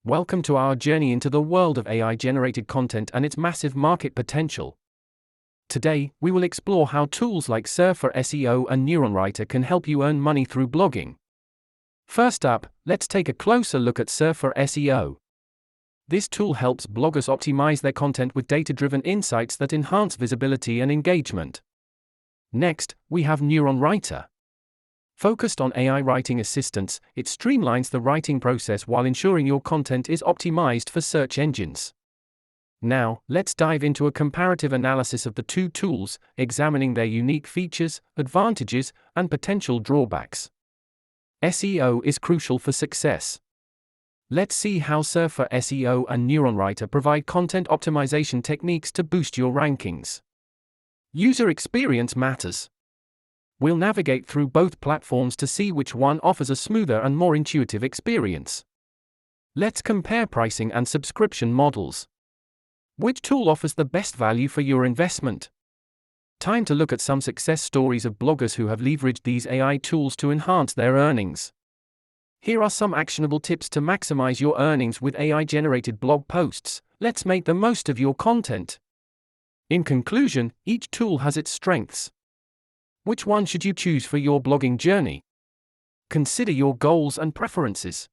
Welcome to our journey into the world of AI-generated content and its massive market potential. Today, we will explore how tools like Surf for SEO and NeuronWriter can help you earn money through blogging. First up, let's take a closer look at Surf for SEO. This tool helps bloggers optimize their content with data-driven insights that enhance visibility and engagement. Next, we have NeuronWriter. Focused on AI writing assistance, it streamlines the writing process while ensuring your content is optimized for search engines. Now, let's dive into a comparative analysis of the two tools, examining their unique features, advantages, and potential drawbacks. SEO is crucial for success. Let's see how Surf for SEO and NeuronWriter provide content optimization techniques to boost your rankings. User experience matters. We'll navigate through both platforms to see which one offers a smoother and more intuitive experience. Let's compare pricing and subscription models. Which tool offers the best value for your investment? Time to look at some success stories of bloggers who have leveraged these AI tools to enhance their earnings. Here are some actionable tips to maximize your earnings with AI-generated blog posts. Let's make the most of your content. In conclusion, each tool has its strengths. Which one should you choose for your blogging journey? Consider your goals and preferences.